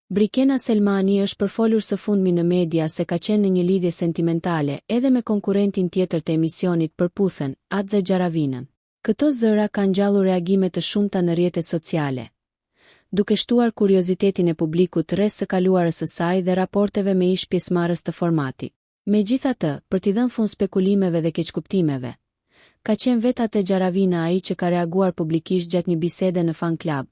Brikena Selmani është përfolur së fundmi në media se ka qenë në një lidhje sentimentale edhe me konkurentin tjetër të emisionit përputhen, Atë dhe Gjaravinën. Këto zëra kanë ngjallur reagime të shumta në rrjetet sociale, duke shtuar kuriozitetin e publikut rreth së kaluarës së saj dhe raporteve me ish pjesëmarrës të formatit. Megjithatë, për t'i dhënë fund spekulimeve dhe keqkuptimeve, ka qenë vetë Atë Gjaravina ai që ka reaguar publikisht gjatë një bisede në fan club,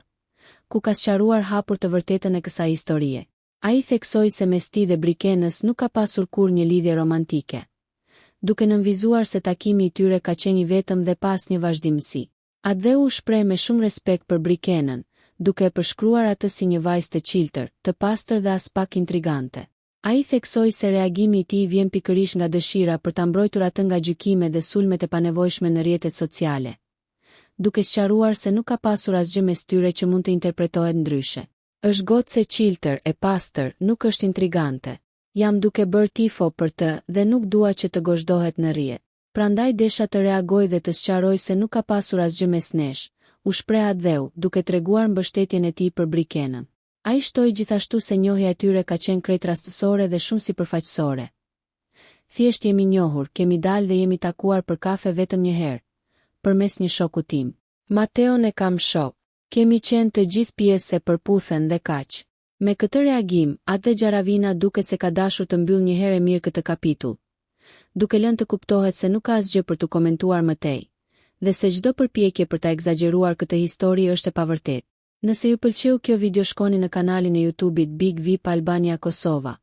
ku ka sqaruar hapur të vërtetën e kësaj historie. Ai theksoi se mes tij dhe Brikenës nuk ka pasur kurrë një lidhje romantike, duke nënvizuar se takimi i tyre ka qenë i vetëm dhe pas një vazhdimësi. Atë u shpreh me shumë respekt për Brikenën, duke e përshkruar atë si një vajzë të qiltër, të pastër dhe as pak intrigante. Ai theksoi se reagimi i tij vjen pikërisht nga dëshira për ta mbrojtur atë nga gjykime dhe sulmet e panevojshme në rrjetet sociale, duke sqaruar se nuk ka pasur asgjë mes tyre që mund të interpretohet ndryshe. Është gocë e qiltër, e pastër, nuk është intrigante. Jam duke bërë tifo për të dhe nuk dua që të gozhdohet në rrjet. Prandaj desha të reagoj dhe të sqaroj se nuk ka pasur asgjë mes nesh, u shpreh Atë, duke treguar mbështetjen e tij për Brikenën. Ai shtoi gjithashtu se njohja e tyre ka qenë krejt rastësore dhe shumë sipërfaqësore. Thjesht jemi njohur, kemi dalë dhe jemi takuar për kafe vetëm një herë, përmes një shoku tim. Mateon e kam shok. Kemi qenë të gjithë pjesë e përputhen dhe kaq. Me këtë reagim, Atë Gjaravina duket se ka dashur të mbyll një herë mirë këtë kapitull, duke lënë të kuptohet se nuk ka asgjë për të komentuar më tej, dhe se çdo përpjekje për ta egzageruar këtë histori është e pavërtetë. Nëse ju pëlqeu kjo video, shkoni në kanalin e YouTube-it Big VIP Albania Kosova,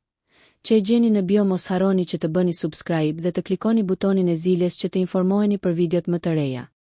që e gjeni në bio. Mos harroni që të bëni subscribe dhe të klikoni butonin e ziljes që të informoheni për videot më të reja.